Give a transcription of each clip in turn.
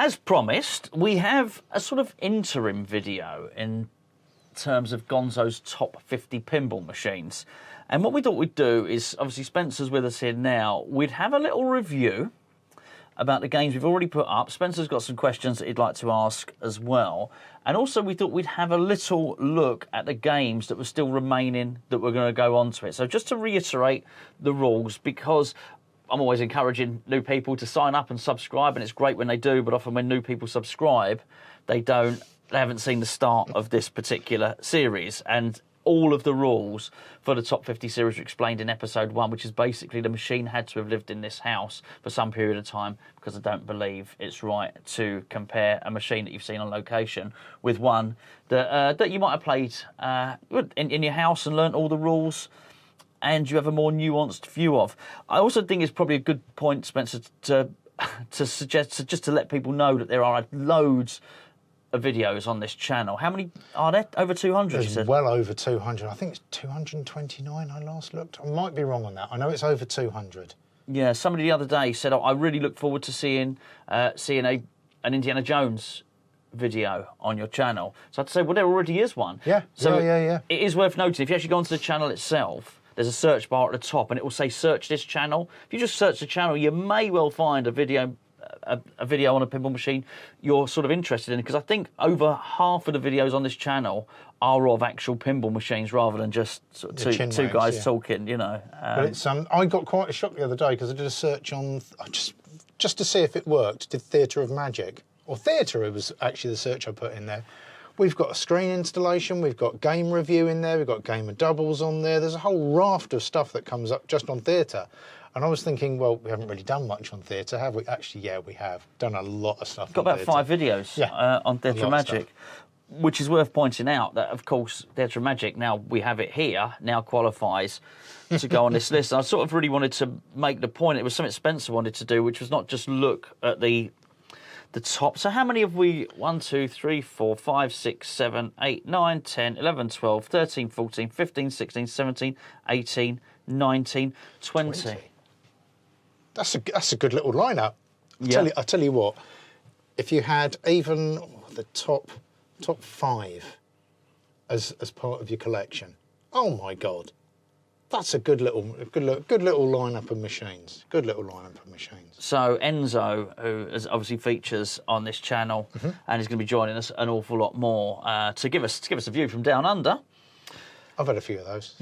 As promised, we have a sort of interim video in terms of Gonzo's top 50 pinball machines. And what we thought we'd do is, obviously Spencer's with us here now, we'd have a little review about the games we've already put up. Spencer's got some questions that he'd like to ask as well. And also we thought we'd have a little look at the games that were still remaining that we're going to go on to it. So just to reiterate the rules, because I'm always encouraging new people to sign up and subscribe, and it's great when they do, but often when new people subscribe, they haven't seen the start of this particular series. And all of the rules for the top 50 series are explained in episode 1, which is basically the machine had to have lived in this house for some period of time, because I don't believe it's right to compare a machine that you've seen on location with one that you might have played in your house and learnt all the rules, and you have a more nuanced view of. I also think it's probably a good point, Spencer, to suggest, just to let people know that there are loads of videos on this channel. How many are there? Over 200, There's you said? well over 200. I think it's 229 I last looked. I might be wrong on that. I know it's over 200. Yeah, somebody the other day said, I really look forward to seeing an Indiana Jones video on your channel. So I'd say, well, there already is one. Yeah, so yeah. It is worth noting, if you actually go onto the channel itself, there's a search bar at the top, and it will say search this channel. If you just search the channel, you may well find a video on a pinball machine you're sort of interested in, because I think over half of the videos on this channel are of actual pinball machines rather than just sort of two guys talking, you know. But it's I got quite a shock the other day because I did a search on just to see if it worked. Did Theatre of Magic, or Theatre? It was actually the search I put in there. We've got a screen installation, we've got game review in there, we've got game of doubles on there. There's a whole raft of stuff that comes up just on Theatre. And I was thinking, well, we haven't really done much on Theatre, have we? Actually, yeah, we have done a lot of stuff. Got about 5 videos on Theatre of Magic, which is worth pointing out that, of course, Theatre of Magic, now we have it here, now qualifies to go on this list. And I sort of really wanted to make the point, it was something Spencer wanted to do, which was not just look at the top. So how many have we? 1, 2, 3, 4, 5, 6, 7, 8, 9, 10, 11, 12, 13, 14, 15, 16, 17, 18, 19, 20. That's a good little lineup. I tell you what, if you had even the top 5 as part of your collection, oh my God, that's a good little lineup of machines. Good little lineup of machines. So Enzo, who obviously features on this channel, and is going to be joining us an awful lot more to give us a view from down under. I've had a few of those.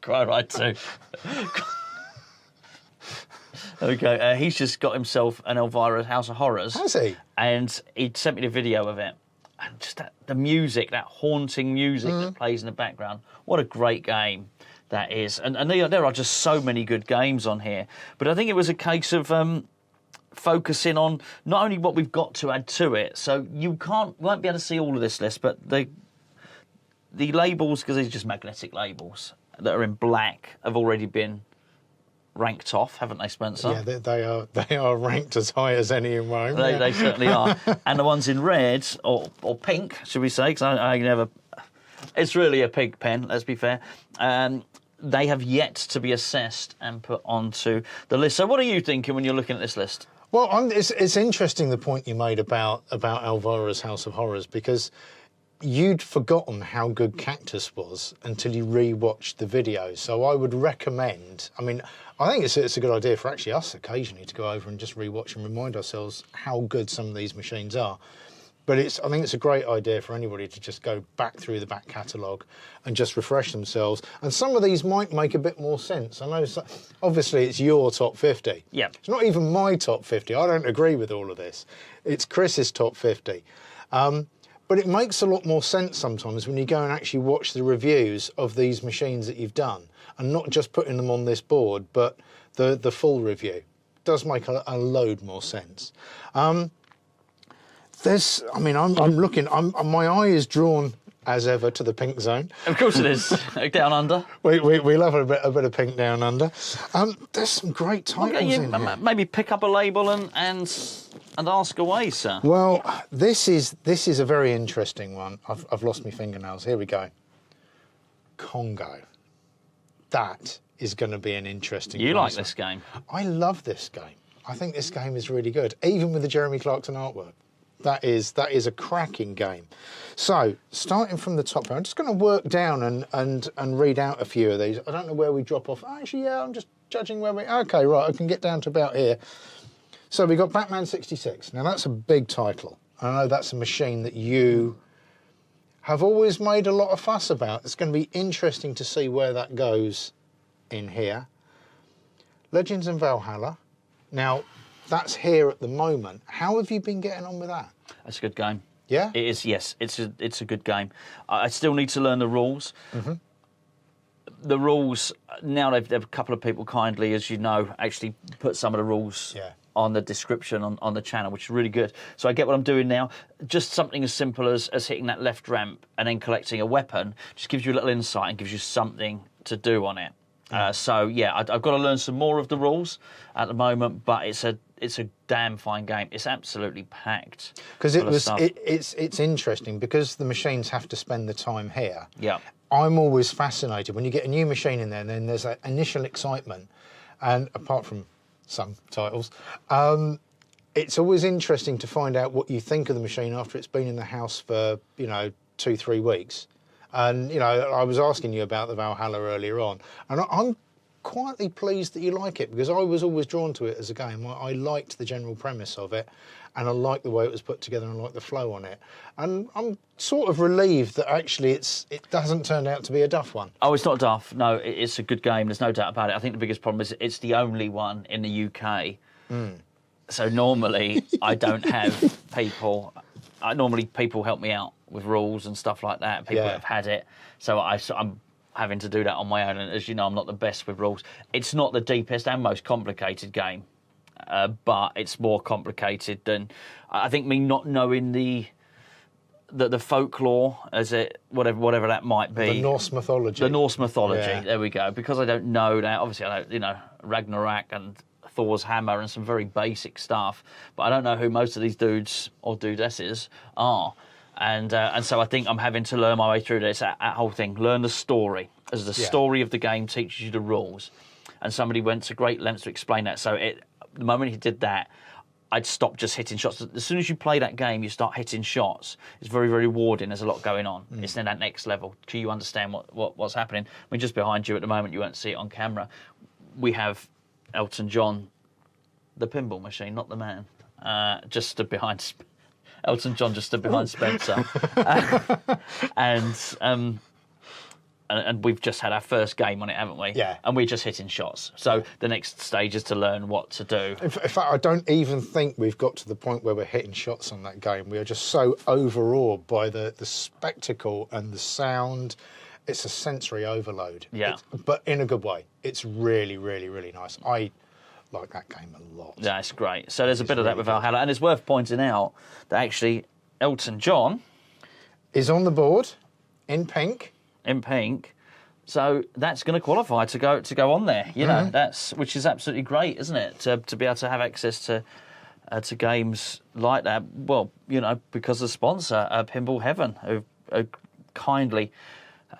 Quite right too. Okay, he's just got himself an Elvira's House of Horrors. Has he? And he sent me the video of it. And just the music, that haunting music that plays in the background. What a great game that is. And there are just so many good games on here. But I think it was a case of focusing on not only what we've got to add to it. So you won't be able to see all of this list, but the labels, because these are just magnetic labels that are in black, have already been ranked off, haven't they, Spencer? Yeah, they are ranked as high as any in Rome. They certainly are. And the ones in red, or pink, should we say, because I never... It's really a pig pen, let's be fair. They have yet to be assessed and put onto the list. So what are you thinking when you're looking at this list? Well, it's interesting the point you made about Elvira's House of Horrors, because you'd forgotten how good Cactus was until you re-watched the video. So I would recommend, I think it's a good idea for actually us occasionally to go over and just re-watch and remind ourselves how good some of these machines are. But I think it's a great idea for anybody to just go back through the back catalogue and just refresh themselves. And some of these might make a bit more sense. I know, obviously, it's your top 50. Yeah. It's not even my top 50. I don't agree with all of this. It's Chris's top 50. But it makes a lot more sense sometimes when you go and actually watch the reviews of these machines that you've done, and not just putting them on this board, but the full review. It does make a load more sense. I'm looking, my eye is drawn as ever to the pink zone. Of course it is. Down under. We love a bit of pink down under. There's some great titles in here. Maybe pick up a label and ask away, sir. Well, this is a very interesting one. I've lost my fingernails. Here we go. Congo. That is going to be an interesting. You like this game? I love this game. I think this game is really good, even with the Jeremy Clarkson artwork. That is a cracking game. So, starting from the top here, I'm just going to work down and read out a few of these. I don't know where we drop off. Actually, yeah, I'm just judging where we... Okay, right, I can get down to about here. So we got Batman 66. Now, that's a big title. I know that's a machine that you have always made a lot of fuss about. It's going to be interesting to see where that goes in here. Legends in Valhalla. Now, that's here at the moment. How have you been getting on with that? That's a good game. Yeah? It is, yes. It's a good game. I still need to learn the rules. Mm-hmm. The rules, now they've a couple of people kindly, as you know, actually put some of the rules on the description on the channel, which is really good. So I get what I'm doing now. Just something as simple as hitting that left ramp and then collecting a weapon just gives you a little insight and gives you something to do on it. So, yeah, I've got to learn some more of the rules at the moment, but it's a damn fine game. It's absolutely packed. Because it's interesting because the machines have to spend the time here. Yeah. I'm always fascinated when you get a new machine in there, and then there's that initial excitement. And apart from some titles, it's always interesting to find out what you think of the machine after it's been in the house for, 2-3 weeks. And, I was asking you about the Valhalla earlier on, and I'm quietly pleased that you like it, because I was always drawn to it as a game. I liked the general premise of it, and I liked the way it was put together, and I liked the flow on it. And I'm sort of relieved that actually it doesn't turn out to be a duff one. Oh, it's not duff. No, it's a good game. There's no doubt about it. I think the biggest problem is it's the only one in the UK. So normally I don't have people... Normally people help me out with rules and stuff like that. People that have had it. So I'm having to do that on my own. And as you know, I'm not the best with rules. It's not the deepest and most complicated game, but it's more complicated than... I think me not knowing the folklore, as it whatever that might be. The Norse mythology. The Norse mythology. Yeah. There we go. Because I don't know that. Obviously, I know Ragnarok and Thor's hammer and some very basic stuff, but I don't know who most of these dudes or dudesses are, and so I think I'm having to learn my way through this that whole thing. Learn the story, as the story of the game teaches you the rules, and somebody went to great lengths to explain that. So the moment he did that, I'd stop just hitting shots. As soon as you play that game, you start hitting shots. It's very, very rewarding. There's a lot going on. It's then that next level. Can you understand what's happening? I mean, just behind you at the moment, you won't see it on camera. We have Elton John, the pinball machine, not the man, just stood behind. Elton John just stood behind Spencer, and we've just had our first game on it, haven't we? Yeah. And we're just hitting shots. So the next stage is to learn what to do. In fact, I don't even think we've got to the point where we're hitting shots on that game. We are just so overawed by the spectacle and the sound. It's a sensory overload. Yeah. But in a good way. It's really, really, really nice. I like that game a lot. Yeah, it's great. So there's a bit of that with Valhalla. And it's worth pointing out that actually Elton John is on the board in pink. In pink. So that's going to qualify to go on there. You know, which is absolutely great, isn't it? To be able to have access to games like that. Well, because the sponsor, Pinball Heaven, who kindly...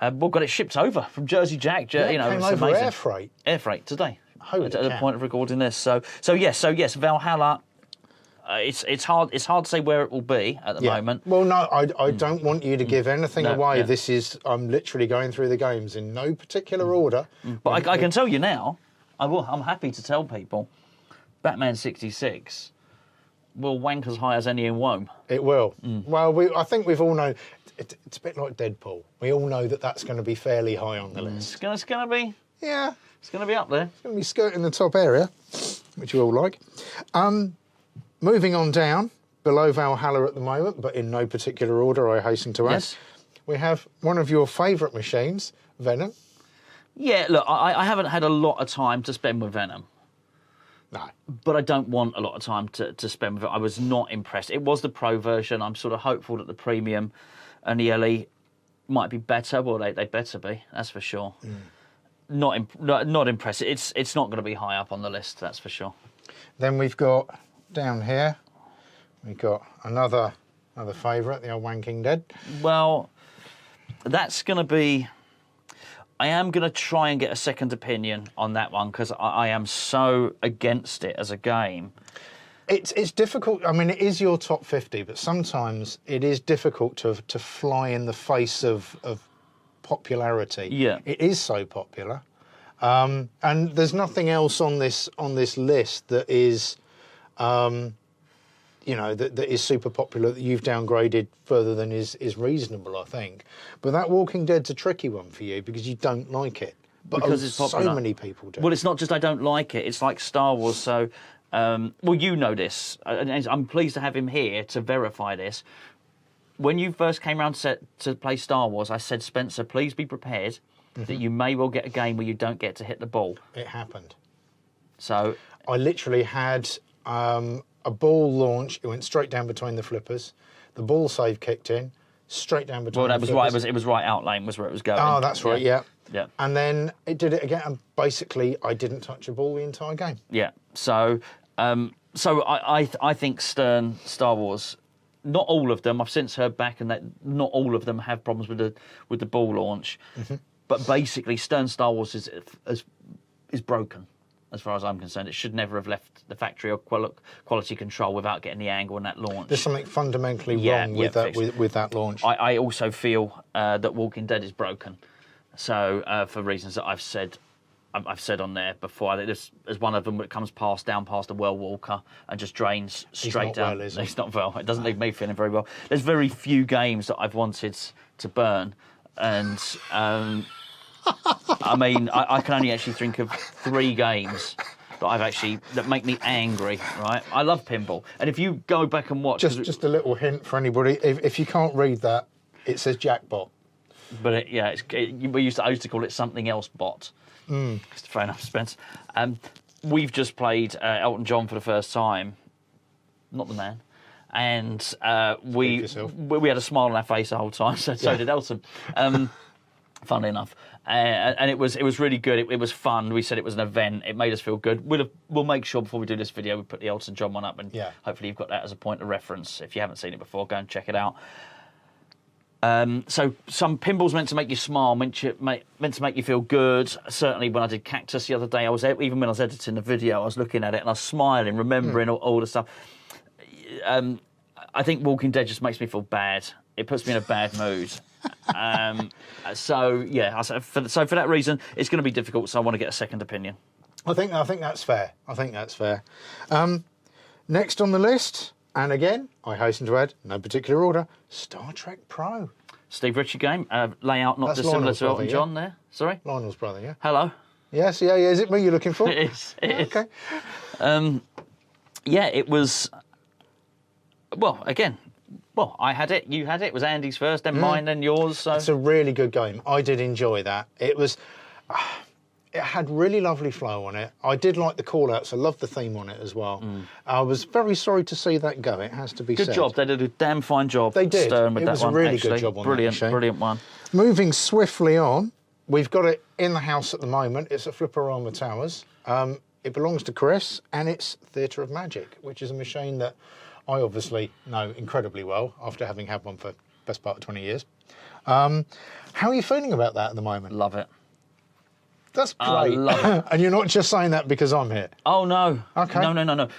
got it shipped over from Jersey Jack. Came over amazing. Air freight today. Holy at the point of recording this. So yes, Valhalla. It's hard to say where it will be at the moment. Well, no, I don't want you to give anything away. Yeah. I'm literally going through the games in no particular order. But I can tell you now. I'm happy to tell people. Batman 66 will wank as high as any in Wome. It will. Well, I think we've all known. It's a bit like Deadpool. We all know that that's going to be fairly high on the list. It's going to be. Yeah. It's going to be up there. It's going to be skirting the top area, which you all like. Moving on down, below Valhalla at the moment, but in no particular order, I hasten to add. Yes. We have one of your favourite machines, Venom. Yeah, look, I haven't had a lot of time to spend with Venom. No. But I don't want a lot of time to spend with it. I was not impressed. It was the Pro version. I'm sort of hopeful that the Premium and the LE might be better. Well, they better be, that's for sure. Not impressed. It's not going to be high up on the list, that's for sure. Then we've got, down here, we've got another favourite, the old Wanking Dead. Well, that's going to be... I am going to try and get a second opinion on that one because I am so against it as a game. It's difficult. I mean, it is your top 50, but sometimes it is difficult to fly in the face of popularity. Yeah. It is so popular. And there's nothing else on this list that is, you know, that is super popular that you've downgraded further than is reasonable, I think. But that Walking Dead's a tricky one for you because you don't like it. But Because it's popular. So many people do. Well, it's not just I don't like it. It's like Star Wars. So, well, you know this. And I'm pleased to have him here to verify this. When you first came around to play Star Wars, I said, Spencer, please be prepared that you may well get a game where you don't get to hit the ball. It happened. So I literally had a ball launch. It went straight down between the flippers. The ball save kicked in, straight down between the flippers. Right. It was right out lane was where it was going. Oh, that's right, yeah. Yeah. And then it did it again, and basically I didn't touch a ball the entire game. Yeah. So, I think Stern Star Wars. Not all of them. I've since heard back, and that not all of them have problems with the ball launch. But basically, Stern Star Wars is broken, as far as I'm concerned. It should never have left the factory or quality control without getting the angle on that launch. There's something fundamentally wrong with that launch. I also feel that Walking Dead is broken. So for reasons that I've said on there before, there's one of them that comes down past a well walker and just drains straight down. Well, is he? It's not well. It doesn't leave me feeling very well. There's very few games that I've wanted to burn, and I mean, I can only actually think of 3 games that make me angry. Right? I love pinball, and if you go back and watch, just a little hint for anybody: if you can't read that, it says jackpot. But I used to call it something else bot. Fair enough, Spence. We've just played Elton John for the first time. Not the man. And we had a smile on our face the whole time. So did Elton. Funnily enough, and it was really good. It was fun. We said it was an event. It made us feel good. We'll make sure before we do this video we put the Elton John one up, and hopefully you've got that as a point of reference. If you haven't seen it before, go and check it out. So some pinball's meant to make you smile, meant to make you feel good. Certainly when I did Cactus the other day, even when I was editing the video, I was looking at it and I was smiling, remembering all the stuff. I think Walking Dead just makes me feel bad. It puts me in a bad mood. So for that reason, it's going to be difficult. So I want to get a second opinion. I think that's fair. Next on the list. And again, I hasten to add, no particular order, Star Trek Pro. Steve Ritchie game, layout not That's dissimilar Lionel's to Elton brother, John there. Sorry? Lionel's brother, yeah? Hello. Yes, yeah. Is it me you're looking for? It is. Okay. It was... Well, I had it, you had it. It was Andy's first, then mine, then yours. So. It's a really good game. I did enjoy that. It was... It had really lovely flow on it. I did like the call-outs. I loved the theme on it as well. I was very sorry to see that go, it has to be said. Good job. They did a damn fine job. They did. Stern with It that was a one, really actually. good job on that machine. Brilliant one. Moving swiftly on, we've got it in the house at the moment. It's at Flipperama Towers. It belongs to Chris, and it's Theatre of Magic, which is a machine that I obviously know incredibly well after having had one for the best part of 20 years. How are you feeling about that at the moment? Love it. That's great. I love it. And you're not just saying that because I'm here. Oh, no. Okay. No.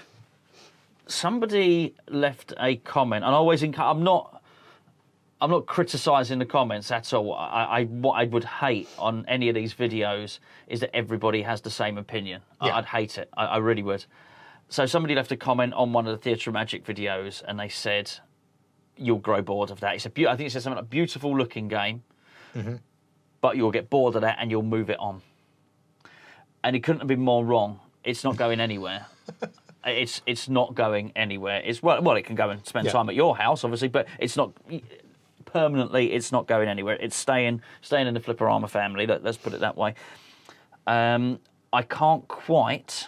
Somebody left a comment, and I'm not criticising the comments at all. What I would hate on any of these videos is that everybody has the same opinion. Yeah. I'd hate it. I really would. So somebody left a comment on one of the Theatre of Magic videos, and they said, "You'll grow bored of that." I think it said something like "beautiful looking game, but you'll get bored of that and you'll move it on." And it couldn't have been more wrong. It's not going anywhere. It's not going anywhere. It can go and spend time at your house, obviously, but it's not permanently. It's not going anywhere. It's staying in the Flipperama family. Let's put it that way. I can't quite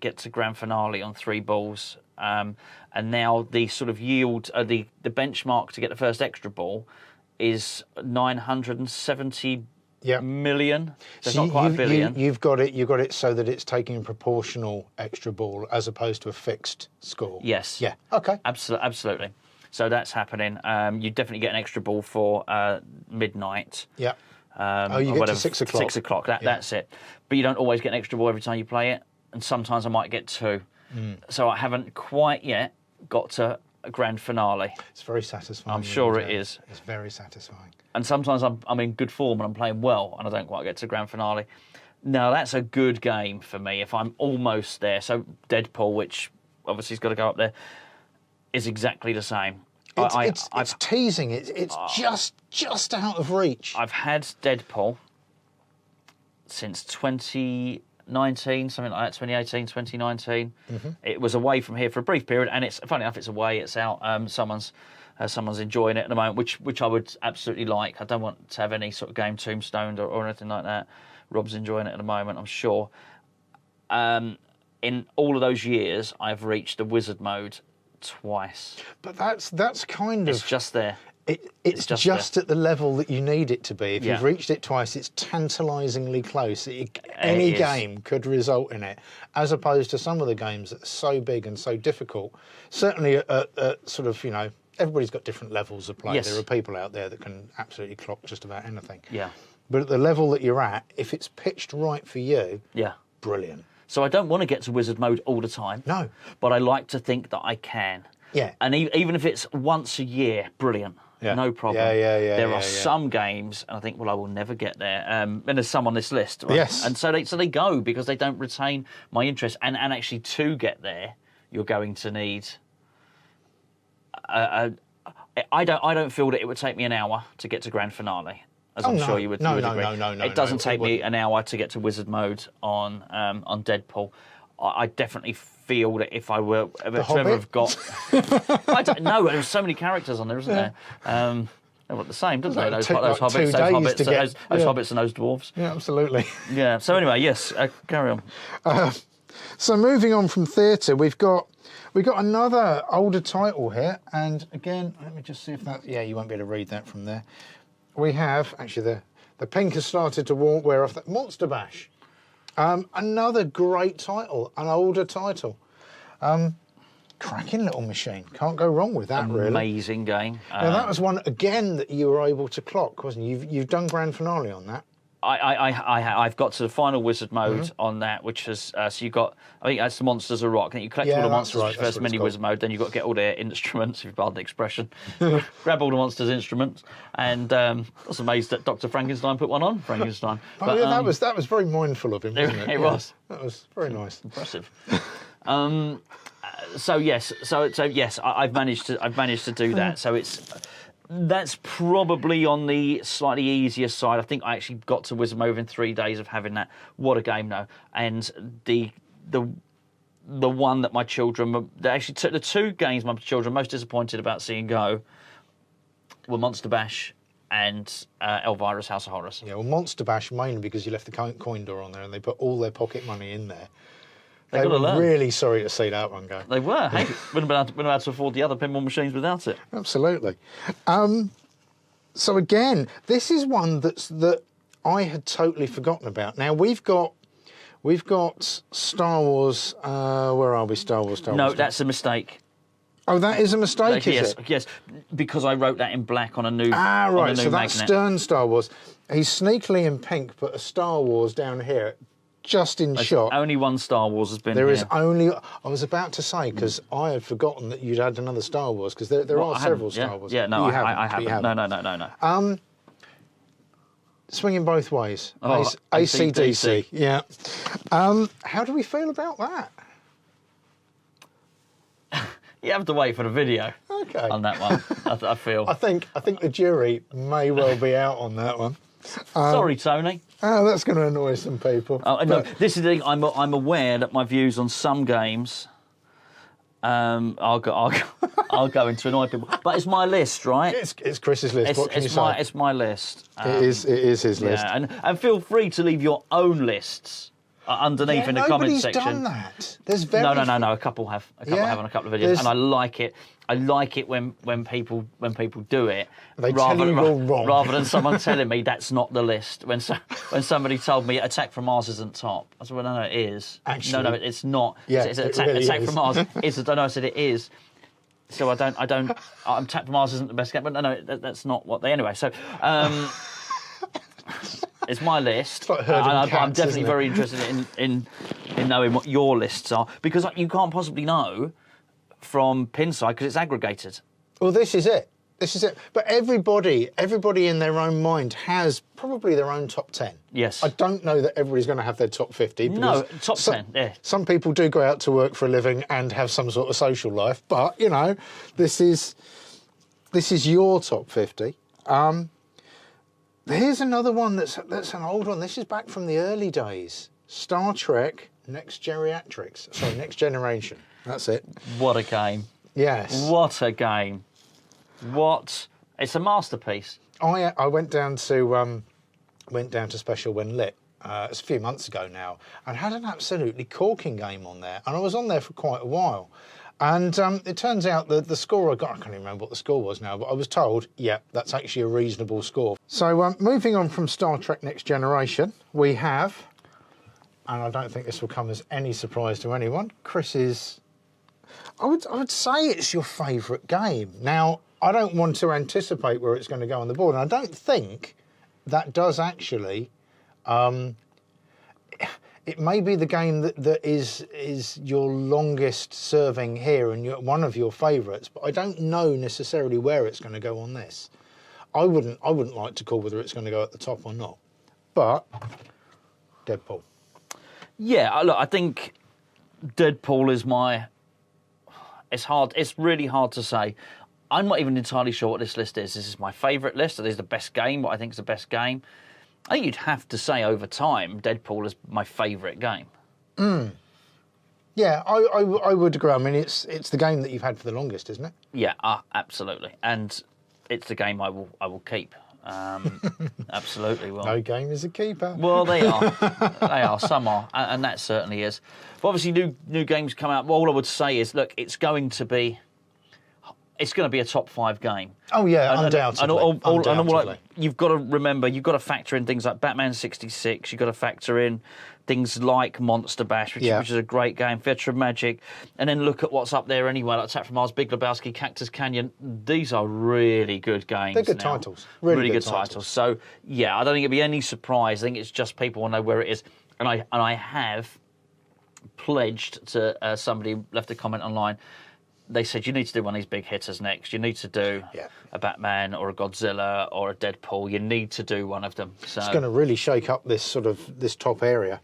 get to grand finale on 3 balls. And now the sort of yield, the benchmark to get the first extra ball is 970 million. So it's not quite a billion. You've got it so that it's taking a proportional extra ball as opposed to a fixed score. Yes. Yeah. Okay. Absolutely. So that's happening. You definitely get an extra ball for midnight. Yeah. You get to 6 o'clock. 6 o'clock. That's it. But you don't always get an extra ball every time you play it, and sometimes I might get 2. So I haven't quite yet got to a grand finale. It's very satisfying. I'm sure it is. It's very satisfying. And sometimes I'm in good form and I'm playing well, and I don't quite get to grand finale. Now that's a good game for me if I'm almost there. So Deadpool, which obviously has got to go up there, is exactly the same. It's teasing. It's just out of reach. I've had Deadpool since 2019, something like that, 2018, 2019. It was away from here for a brief period, and it's funny enough, it's away, it's out. Someone's enjoying it at the moment, which I would absolutely like. I don't want to have any sort of game tombstoned or anything like that. Rob's enjoying it at the moment, I'm sure. In all of those years, I've reached the wizard mode twice. But that's kind of... It's just there. It's just at the level that you need it to be. If you've reached it twice, it's tantalisingly close. Any game could result in it, as opposed to some of the games that are so big and so difficult. Certainly at sort of, everybody's got different levels of play. Yes. There are people out there that can absolutely clock just about anything. Yeah. But at the level that you're at, if it's pitched right for you, brilliant. So I don't want to get to wizard mode all the time. No. But I like to think that I can. Yeah. And even if it's once a year, brilliant. Yeah. No problem. There are some games, and I think, well, I will never get there. And there's some on this list, right? Yes. And so they go because they don't retain my interest. And actually, to get there, you're going to need. I don't feel that it would take me an hour to get to grand finale. As I'm sure you would agree. No. It doesn't take me an hour to get to wizard mode on Deadpool. I definitely feel that if I were to ever have got... I don't know, there's so many characters on there, isn't there? They look the same, doesn't they? Those hobbits and those dwarves. Yeah, absolutely. Yeah, so anyway, yes, carry on. So moving on from theatre, we've got another older title here, and again, let me just see if that... Yeah, you won't be able to read that from there. We have, actually, the pink has started to wear off. That Monster Bash. Another great title, an older title. Cracking little machine. Can't go wrong with that, really. Amazing game. Now, that was one, again, that you were able to clock, wasn't you? You've done grand finale on that. I've got to the final wizard mode on that, which is so you got. I think that's the Monsters of Rock. Then you collect all the monsters, which first mini wizard mode. Then you've got to get all their instruments, if you pardon the expression. Grab all the monsters' instruments, and I was amazed that Dr. Frankenstein put one on Frankenstein. But that was very mindful of him, wasn't it? It was. That was very nice. Impressive. So yes, I've managed to do that. So that's probably on the slightly easier side. I think I actually got to wizard mode in 3 days of having that. What a game, though! And the one that my children, the 2 games my children were most disappointed about seeing go were Monster Bash and Elvira's House of Horrors. Yeah, well, Monster Bash mainly because you left the coin door on there and they put all their pocket money in there. They were really sorry to see that one go. They were. Hey, wouldn't have been able to afford the other pinball machines without it. Absolutely. So again, this is one that I had totally forgotten about. Now we've got Star Wars. Where are we? Star Wars. No, that's a mistake. Oh, that is a mistake, is it? Yes, because I wrote that in black on a new. Right. So that's Stern Star Wars. He's sneakily in pink, but a Star Wars down here. Just in shot. Only one Star Wars has been There here. is only... I was about to say, because I had forgotten that you'd had another Star Wars, because there are several Star Wars. Yeah, no, I haven't. No. Swinging both ways. Oh, AC/DC. Yeah. How do we feel about that? You have to wait for the video on that one, I feel. I think the jury may well be out on that one. Sorry, Tony. Oh, that's going to annoy some people. No, this is the thing. I'm aware that my views on some games, I'll go into annoy people. But it's my list, right? It's Chris's list. What can you say? It's my list. It is his list. Yeah, and feel free to leave your own lists underneath in the comments section. Nobody's done that. There's very no. A couple have on a couple of videos, and I like it. I like it when people do it. They tell you you're wrong. Rather than someone telling me that's not the list. When somebody told me Attack from Mars isn't top, I said, well, no, it is. Actually, no, it's not. Yeah, it's really Attack is. from Mars is. I said it is. So I don't. Attack from Mars isn't the best game, but no, that's not what they anyway. So. It's my list. It's like herding I'm cats, definitely isn't it? very interested in knowing what your lists are, because you can't possibly know from Pinside because it's aggregated. Well, this is it. This is it. But everybody in their own mind has probably their own top 10. Yes. I don't know that everybody's going to have their top 50. No, top 10, yeah. Some people do go out to work for a living and have some sort of social life, but, you know, this is your top 50. Here's another one that's an old one. This is back from the early days. Star Trek Next Generation. That's it. What a game. Yes. What a game. It's a masterpiece. I went down to Special when lit. It's a few months ago now, and had an absolutely corking game on there. And I was on there for quite a while. And it turns out that the score I got, I can't even remember what the score was now, but I was told, yeah, that's actually a reasonable score. So moving on from Star Trek Next Generation, we have, and I don't think this will come as any surprise to anyone, Chris's, I would say it's your favourite game. Now, I don't want to anticipate where it's going to go on the board, and I don't think that does actually. It may be the game that is your longest serving here and one of your favourites, but I don't know necessarily where it's going to go on this. I wouldn't like to call whether it's going to go at the top or not, but Deadpool. Yeah, look, I think Deadpool is my. It's hard. It's really hard to say. I'm not even entirely sure what this list is. This is my favourite list. It is the best game, what I think is the best game. I think you'd have to say over time, Deadpool is my favourite game. Yeah, I would agree. I mean, it's the game that you've had for the longest, isn't it? Yeah, absolutely. And it's the game I will keep. Absolutely. Well, no game is a keeper. Well, they are. They are. Some are, and that certainly is. But obviously, new games come out. Well, all I would say is, look, it's going to be a top 5 game. Oh yeah, undoubtedly. And you've got to remember, you've got to factor in things like Batman 66. You've got to factor in things like Monster Bash, which is a great game, Theatre of Magic, and then look at what's up there anyway, like Attack from Mars, Big Lebowski, Cactus Canyon. These are really good games. They're good titles. Really good titles. So yeah, I don't think it'd be any surprise. I think it's just people will know where it is, and I have pledged to somebody left a comment online. They said you need to do one of these big hitters next. You need to do a Batman or a Godzilla or a Deadpool. You need to do one of them. So it's going to really shake up this top area.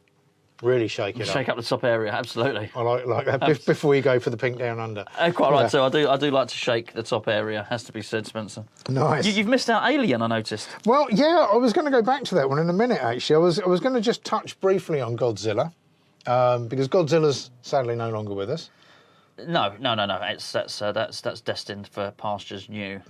Really shake it up. Shake up the top area, absolutely. I like that. Before you go for the pink down under. Quite right too. I do like to shake the top area. Has to be said, Spencer. Nice. You've missed out Alien, I noticed. Well, yeah, I was going to go back to that one in a minute. Actually, I was going to just touch briefly on Godzilla because Godzilla's sadly no longer with us. No. That's destined for pastures new.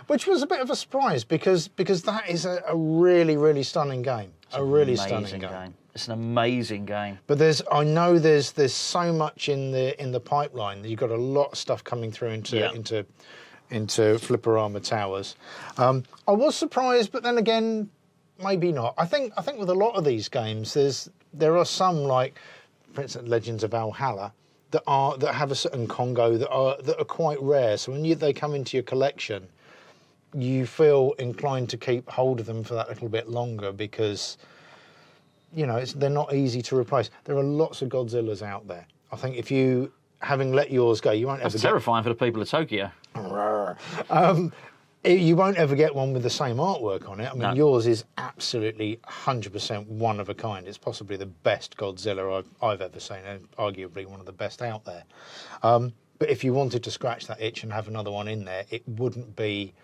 Which was a bit of a surprise because that is a really, really stunning game. Stunning game. It's an amazing game. But I know there's so much in the pipeline. You've got a lot of stuff coming through into Flipperama Towers. I was surprised, but then again, maybe not. I think with a lot of these games, there are some like, for instance, Legends of Valhalla, that have a certain Congo that are quite rare. So when they come into your collection, you feel inclined to keep hold of them for that little bit longer because, you know, they're not easy to replace. There are lots of Godzillas out there. I think if you, having let yours go, you won't ever get... That's terrifying for the people of Tokyo. You won't ever get one with the same artwork on it. I mean, yours is absolutely 100% one of a kind. It's possibly the best Godzilla I've ever seen, and arguably one of the best out there. But if you wanted to scratch that itch and have another one in there, it wouldn't be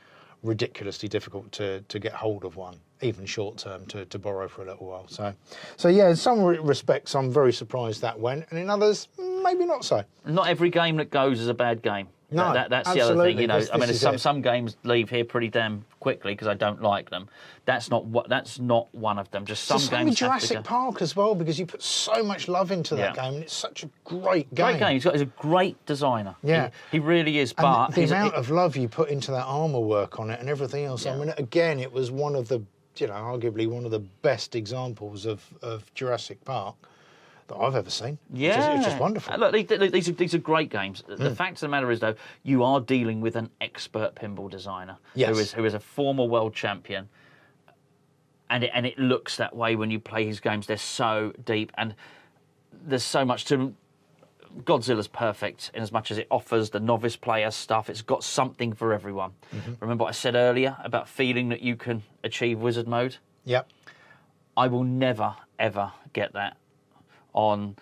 ridiculously difficult to get hold of one, even short term, to borrow for a little while. So yeah, in some respects, I'm very surprised that went, and in others, maybe not so. Not every game that goes is a bad game. No, that's the other thing. You know, some games leave here pretty damn quickly because I don't like them. That's not one of them. Just some games. It's Jurassic Park as well, because you put so much love into that game, and it's such a great game. Great game. He's a great designer. Yeah, he really is. And but the amount of love you put into that armour work on it and everything else. Yeah. I mean, again, it was one of the, arguably one of the best examples of Jurassic Park that I've ever seen. Yeah. It's just wonderful. Look, these are great games. The fact of the matter is, though, you are dealing with an expert pinball designer who is a former world champion. and it looks that way when you play his games. They're so deep, and there's so much to them. Godzilla's perfect in as much as it offers the novice player stuff. It's got something for everyone. Remember what I said earlier about feeling that you can achieve wizard mode? Yep. I will never, ever get that on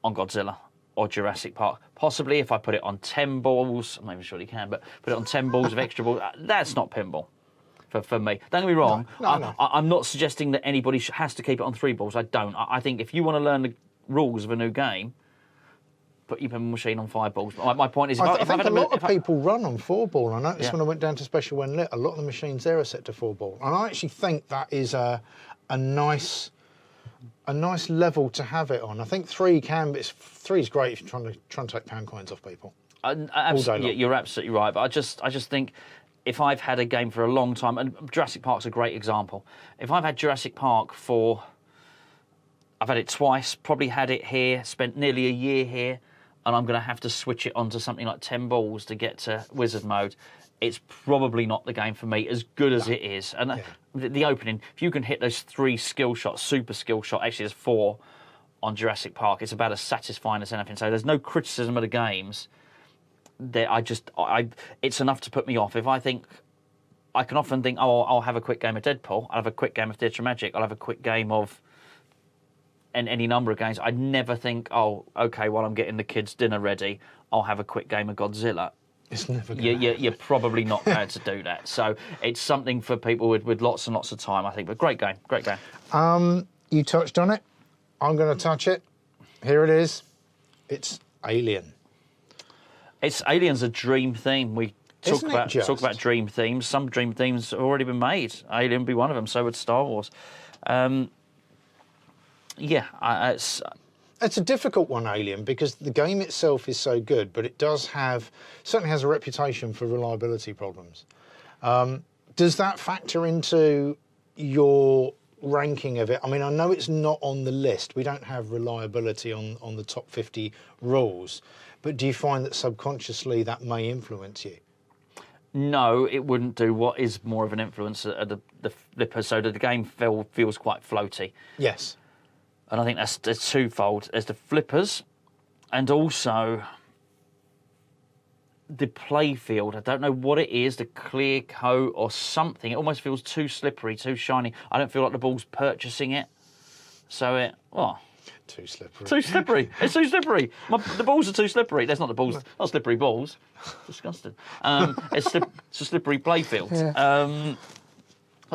Godzilla or Jurassic Park. Possibly if I put it on 10 balls, I'm not even sure you can, but put it on 10 balls of extra balls, that's not pinball for me. Don't get me wrong. No. I'm not suggesting that anybody has to keep it on 3 balls. I don't. I think if you want to learn the rules of a new game, put your pinball machine on 5 balls. My point is, I think a lot of people run on 4 ball. I noticed when I went down to Special When Lit, a lot of the machines there are set to 4 ball, and I actually think that is a nice level to have it on. I think 3 is great if you're trying to take pound coins off people. Absolutely, you're absolutely right. But I just think if I've had a game for a long time, and Jurassic Park's a great example. If I've had Jurassic Park I've had it twice, probably had it here, spent nearly a year here, and I'm going to have to switch it onto something like 10 balls to get to wizard mode. It's probably not the game for me, as good as it is. And the opening, if you can hit those 3 skill shots, super skill shot, actually there's 4 on Jurassic Park, it's about as satisfying as anything. So there's no criticism of the games. It's enough to put me off. I can often think, I'll have a quick game of Deadpool, I'll have a quick game of Theatre Magic, I'll have a quick game of any number of games. I never think, okay, while I'm getting the kids' dinner ready, I'll have a quick game of Godzilla. It's never going to You're probably not going to do that. So it's something for people with lots and lots of time, I think. But great game. You touched on it. I'm going to touch it. Here it is. It's Alien. Alien's a dream theme. We talk Isn't it just? about dream themes. Some dream themes have already been made. Alien would be one of them. So would Star Wars. It's a difficult one, Alien, because the game itself is so good, but it certainly has a reputation for reliability problems. Does that factor into your ranking of it? I mean, I know it's not on the list. We don't have reliability on the top 50 rules, but do you find that subconsciously that may influence you? No, it wouldn't do. What is more of an influence at the flipper, so that the game feels quite floaty. Yes. And I think that's twofold. There's the flippers, and also the play field. I don't know what it is, the clear coat or something. It almost feels too slippery, too shiny. I don't feel like the ball's purchasing it. So Too slippery. Too slippery. It's too slippery. The balls are too slippery. That's not the balls. Not slippery balls. Disgusting. It's a slippery play field. Yeah.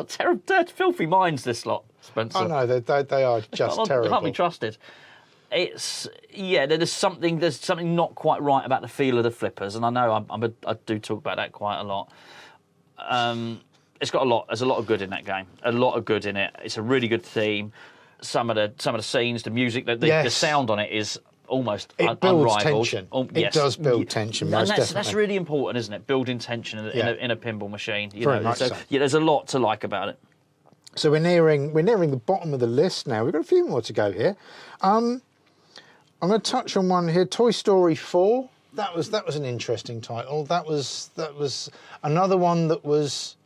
Terrible, filthy minds, this lot, Spencer. Oh no, they are just terrible. They can't be trusted. There's something not quite right about the feel of the flippers, and I know I do talk about that quite a lot. It's got a lot. There's a lot of good in that game. A lot of good in it. It's a really good theme. Some of the scenes, the music, the sound on it is almost it builds unrivaled. tension. It does build tension, most definitely. That's really important, isn't it? Building tension in a pinball machine. Very much so. Yeah, there's a lot to like about it. So we're nearing the bottom of the list now. We've got a few more to go here. I'm going to touch on one here. Toy Story 4. That was an interesting title. That was another one that was.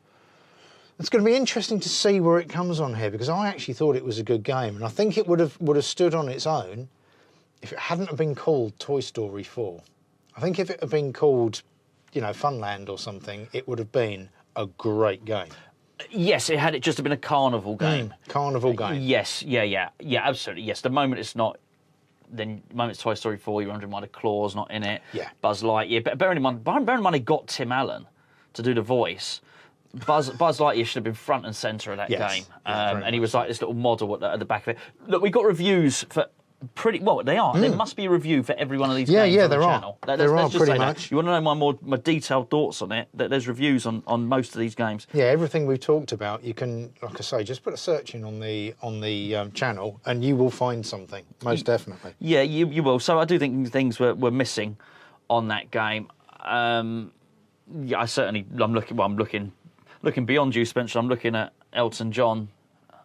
It's going to be interesting to see where it comes on here, because I actually thought it was a good game, and I think it would have stood on its own if it hadn't have been called Toy Story 4. I think if it had been called, Funland or something, it would have been a great game. Yes, it just have been a carnival game. Carnival game. Yes, yeah, absolutely. Yes, the moment it's not. Then the moment it's Toy Story 4, you're wondering why the Claw's not in it. Yeah. Buzz Lightyear. But bearing in mind, he got Tim Allen to do the voice. Buzz Lightyear should have been front and centre of that game. And he was like this little model at the back of it. Look, we got reviews for they are. There must be a review for every one of these games on the channel. There are pretty much. You want to know my detailed thoughts on it? There's reviews on most of these games. Yeah, everything we've talked about, you can, like I say, just put a search in on the channel and you will find something, most definitely. Yeah, you will. So I do think things were missing on that game. I'm looking beyond you, Spencer. I'm looking at Elton John,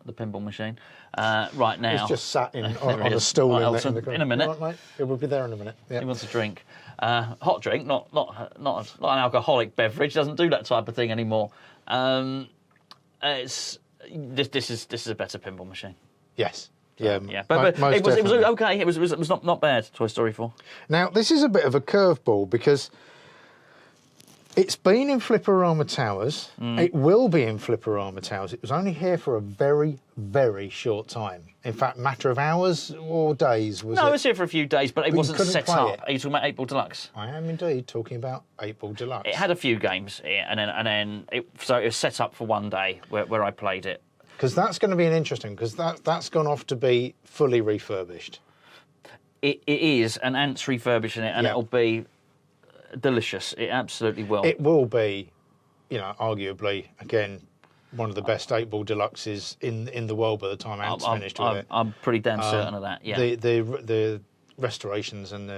the pinball machine, right now. He's just sat on a stool in a minute. Right, mate. It will be there in a minute. Yep. He wants a drink, hot drink, not an alcoholic beverage. Doesn't do that type of thing anymore. It's This is a better pinball machine. Yes. Yeah, but most it was definitely. okay. It was not bad. Toy Story 4. Now, this is a bit of a curveball because it's been in Flipperama Towers. It will be in Flipperama Towers. It was only here for a very, very short time. In fact, matter of hours or days, was it? No, it was here for a few days, but it wasn't couldn't set play up. it. Are you talking about 8 Ball Deluxe? I am indeed talking about 8 Ball Deluxe. It had a few games, and then it was set up for one day where I played it. Because that's going to be an interesting, because that's gone off to be fully refurbished. It is, and Ant's refurbishing it, and it'll be delicious. It absolutely will. It will be, arguably, again, one of the best 8 Ball Deluxes in the world by the time Ant's finished with it. I'm pretty damn certain of that. Yeah. The restorations and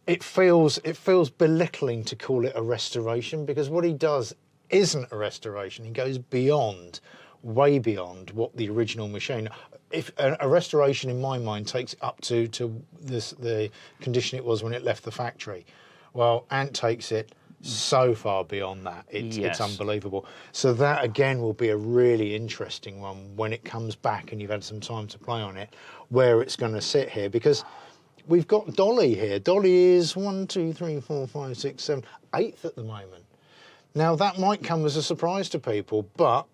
it feels belittling to call it a restoration, because what he does isn't a restoration. He goes beyond, way beyond what the original machine. If a restoration, in my mind, takes it up to the condition it was when it left the factory, well, Ant takes it so far beyond that. It's unbelievable. So that again will be a really interesting one when it comes back and you've had some time to play on it, where it's going to sit here, because we've got Dolly here. Dolly is 1, 2, 3, 4, 5, 6, 7, 8th at the moment. Now that might come as a surprise to people, but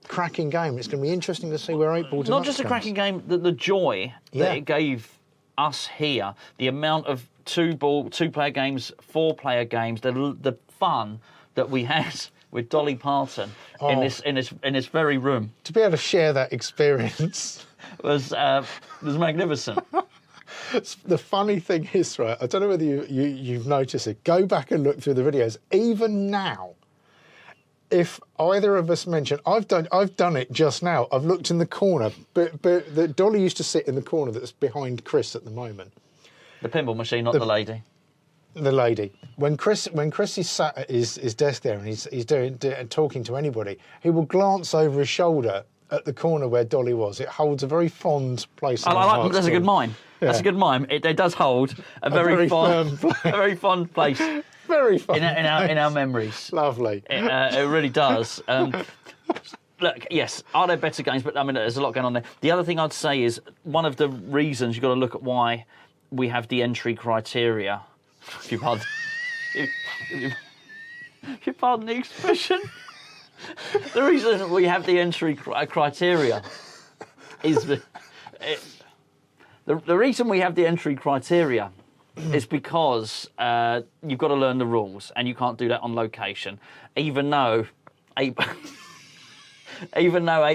cracking game. It's going to be interesting to see where 8 Ball Deluxe Not just a cracking game, the joy that it gave us here, the amount of two-player games, 4-player games, the fun that we had with Dolly Parton in this very room. To be able to share that experience was magnificent. The funny thing is, right, I don't know whether you've noticed it, go back and look through the videos, even now, if either of us mention, I've done it just now, I've looked in the corner, but Dolly used to sit in the corner that's behind Chris at the moment. The pinball machine, not the lady. The lady. When Chris is sat at his desk there and he's talking to anybody, he will glance over his shoulder at the corner where Dolly was. It holds a very fond place. That's a good mime. Yeah. That's a good mime. It does hold a very fond place. Very fun in our memories. Lovely. It really does. Look, yes, are there better games? But I mean, there's a lot going on there. The other thing I'd say is one of the reasons you've got to look at why we have the entry criteria. If you pardon, if you pardon the expression, the reason we have the entry criteria is the reason we have the entry criteria is because you've got to learn the rules, and you can't do that on location. Even though 8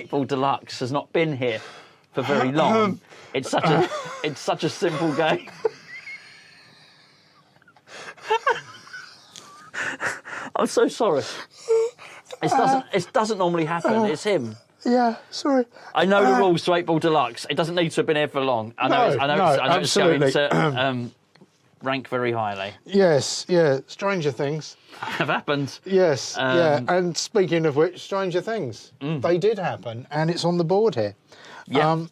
Ball Deluxe has not been here for very long, it's such a simple game. I'm so sorry. It doesn't normally happen. It's him. Yeah, sorry. I know the rules to 8 Ball Deluxe. It doesn't need to have been here for long. I know it's going to rank very highly. Yes, yeah. Stranger things have happened. Yes, yeah. And speaking of which, Stranger Things, they did happen, and it's on the board here. Yeah.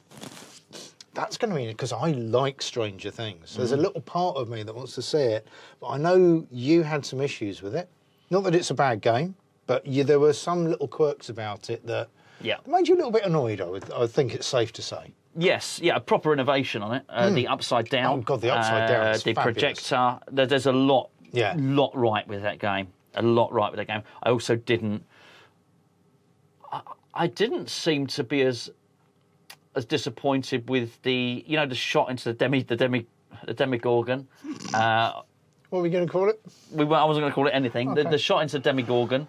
That's going to be, because I like Stranger Things. There's a little part of me that wants to see it, but I know you had some issues with it. Not that it's a bad game, but there were some little quirks about it that made you a little bit annoyed, I think it's safe to say. Yes, a proper innovation on it. The upside down. Oh, God, the upside down is the fabulous. projector. There's a lot right with that game. A lot right with that game. I also didn't... I didn't seem to be as disappointed with the shot into the Demigorgon. What are we going to call it? I wasn't going to call it anything. Okay. The shot into Demigorgon.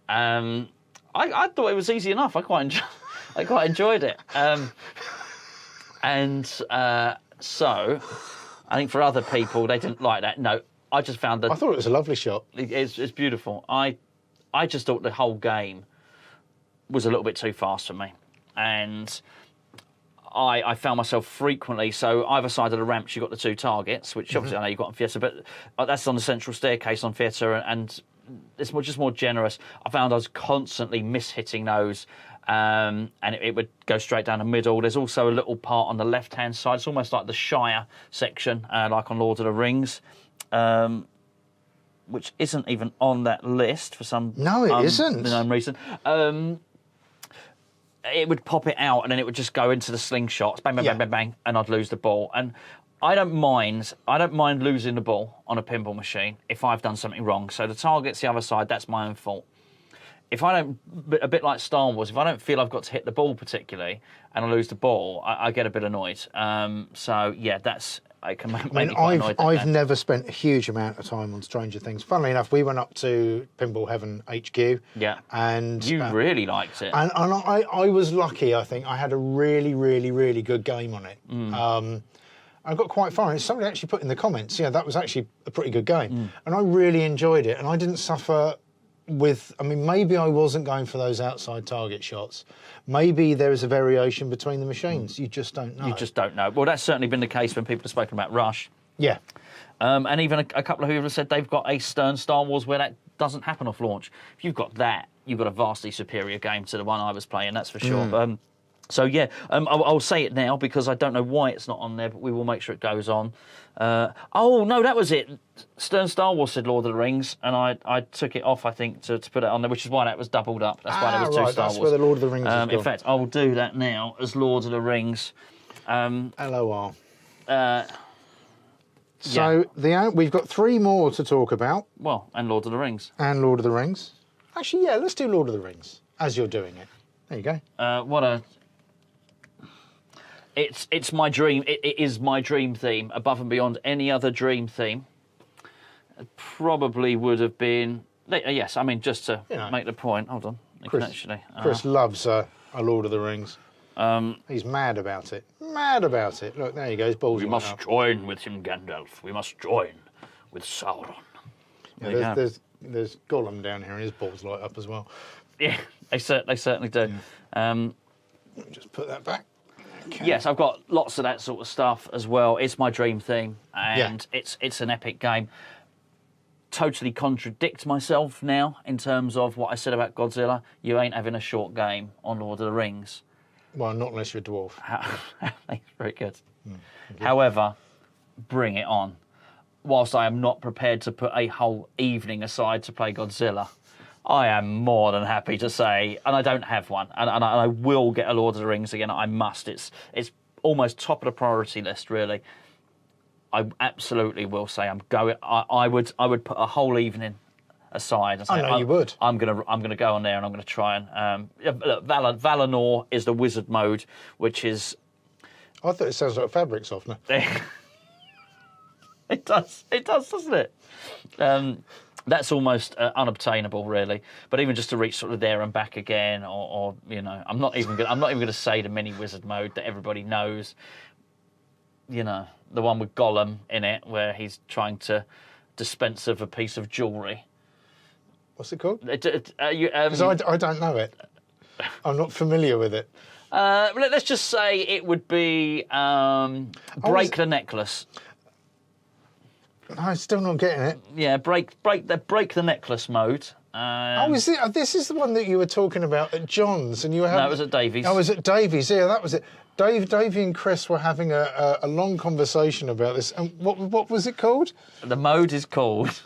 I thought it was easy enough. I quite enjoyed it. So I think for other people they didn't like that. No, I just found that I thought it was a lovely shot. It's beautiful. I just thought the whole game was a little bit too fast for me, and I found myself frequently, so either side of the ramps you've got the two targets, which obviously I know you've got on Fiesta, but that's on the central staircase on Fiesta, and it's just more generous. I found I was constantly mishitting those, and it would go straight down the middle. There's also a little part on the left-hand side. It's almost like the Shire section, like on Lord of the Rings, which isn't even on that list for some no, it isn't. unknown reason. it would pop it out and then it would just go into the slingshots, bang, bang, Yeah. bang, bang, bang, and I'd lose the ball. And I don't mind losing the ball on a pinball machine if I've done something wrong. So the target's the other side, that's my own fault. If I don't, a bit like Star Wars, if I don't feel I've got to hit the ball particularly and I lose the ball, I get a bit annoyed. So yeah, I can make me quite annoyed. I've never spent a huge amount of time on Stranger Things. Funnily enough, we went up to Pinball Heaven HQ. Yeah. And you really liked it. And I was lucky, I think. I had a really, really, really good game on it. I got quite far, and somebody actually put in the comments, yeah, that was actually a pretty good game. And I really enjoyed it, and I didn't suffer with, I mean, maybe I wasn't going for those outside target shots. Maybe there is a variation between the machines. You just don't know. You just don't know. Well, that's certainly been the case when people have spoken about Rush. Yeah. And even a couple of people have said they've got a Stern Star Wars where that doesn't happen off launch. If you've got that, you've got a vastly superior game to the one I was playing, that's for sure. So, yeah, I'll say it now because I don't know why it's not on there, but we will make sure it goes on. Oh, no, that was it. Stern Star Wars said Lord of the Rings, and I took it off, I think, to put it on there, which is why that was doubled up. That's why there was two Star Wars. That's where the Lord of the Rings is gone. In fact, I will do that now as Lord of the Rings. LOR. So we've got 3 more to talk about. Well, and Lord of the Rings. And Lord of the Rings. Actually, yeah, let's do Lord of the Rings as you're doing it. There you go. It's my dream. It is my dream theme, above and beyond any other dream theme. It probably would have been. Yes, I mean just to make the point. Hold on, Chris loves a Lord of the Rings. He's mad about it. Mad about it. Look, there you go. His balls. We must join with him, Gandalf. We must join with Sauron. Yeah, there's Gollum down here, and his balls light up as well. Yeah, they certainly do. Let me just put that back. Okay. Yes, I've got lots of that sort of stuff as well. It's my dream theme, and it's an epic game. Totally contradict myself now in terms of what I said about Godzilla. You ain't having a short game on Lord of the Rings. Well, not unless you're a dwarf. Very good. However, bring it on. Whilst I am not prepared to put a whole evening aside to play Godzilla, I am more than happy to say, and I don't have one, and I will get a Lord of the Rings again. I must. It's almost top of the priority list, really. I absolutely will say I'm going. I would put a whole evening aside. And say, I know you would. I'm gonna go on there and I'm gonna try and look. Valinor is the wizard mode, which is. I thought it sounds like a fabric softener. It does, doesn't it? That's almost unobtainable, really. But even just to reach sort of there and back again, or I'm not even going to say the mini wizard mode that everybody knows. The one with Gollum in it, where he's trying to dispense of a piece of jewellery. What's it called? Because I don't know it. I'm not familiar with it. Let's just say it would be break the necklace. I'm still not getting it. Yeah, break the necklace mode. This is the one that you were talking about at John's, and you were having... No, it was at Davies. Oh, it was at Davies. Yeah, that was it. Davey and Chris were having a long conversation about this. And what was it called? The mode is called.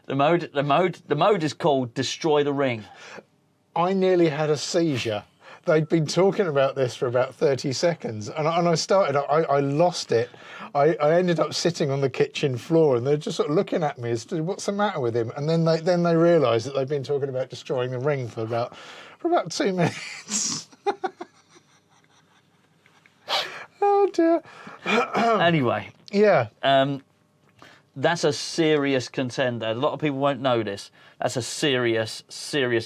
The mode is called Destroy the Ring. I nearly had a seizure. They'd been talking about this for about 30 seconds, and I lost it. I ended up sitting on the kitchen floor, and they're just sort of looking at me as to what's the matter with him. And then they realised that they'd been talking about destroying the ring for about 2 minutes. Oh dear. Anyway. Yeah. That's a serious contender. A lot of people won't know this. That's a serious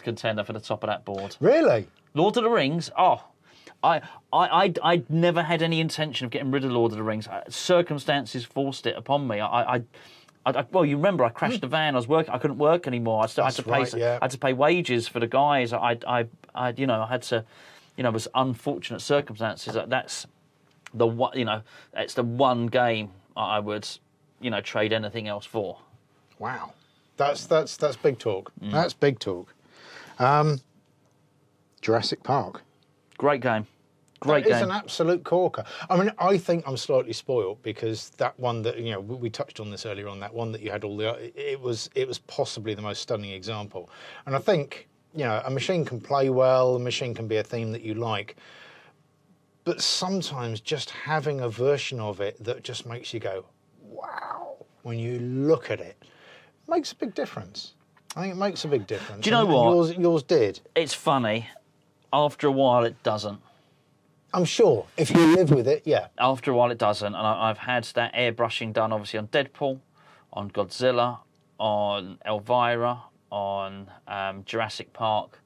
contender for the top of that board. Really? Lord of the Rings. Oh, I'd never had any intention of getting rid of Lord of the Rings. Circumstances forced it upon me. Well, you remember I crashed the van. I couldn't work anymore. I still had to pay. I had to pay wages for the guys. I had to. It was unfortunate circumstances. That's the one. It's the one game I would, trade anything else for. Wow, that's big talk. That's big talk. Jurassic Park. Great game. Great game. It's an absolute corker. I mean, I think I'm slightly spoiled because that one that we touched on this earlier on. That one that you had it was possibly the most stunning example. And I think you know, a machine can play well, a machine can be a theme that you like, but sometimes just having a version of it that just makes you go, wow, when you look at it, makes a big difference. I think it makes a big difference. Do you know what? Yours did. It's funny. After a while, it doesn't. I'm sure. If you live with it, yeah. After a while, it doesn't. And I've had that airbrushing done, obviously, on Deadpool, on Godzilla, on Elvira, on Jurassic Park.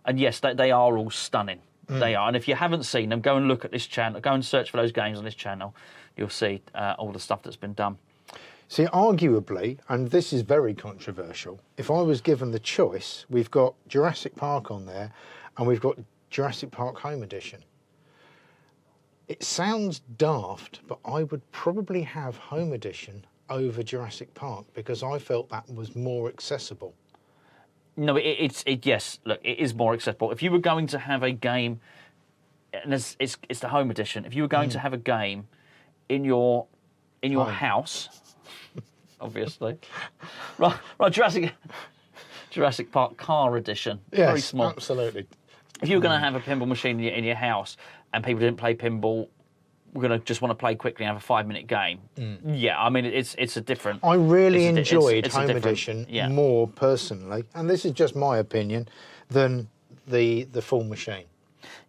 And yes, they are all stunning. They are. And if you haven't seen them, go and look at this channel. Go and search for those games on this channel. You'll see all the stuff that's been done. See, arguably, and this is very controversial, if I was given the choice, we've got Jurassic Park on there and we've got Jurassic Park Home Edition. It sounds daft, but I would probably have Home Edition over Jurassic Park because I felt that was more accessible. No, yes, look, it is more accessible. If you were going to have a game, and it's the Home Edition, if you were going to have a game in your house, obviously, right, Jurassic Park Car Edition, Yes, very small. Absolutely. If you were going to have a pinball machine in your house and people didn't play pinball, we're going to just want to play quickly and have a 5-minute game. Yeah, I mean, it's a different... I really enjoyed it's Home Edition more personally, and this is just my opinion, than the full machine.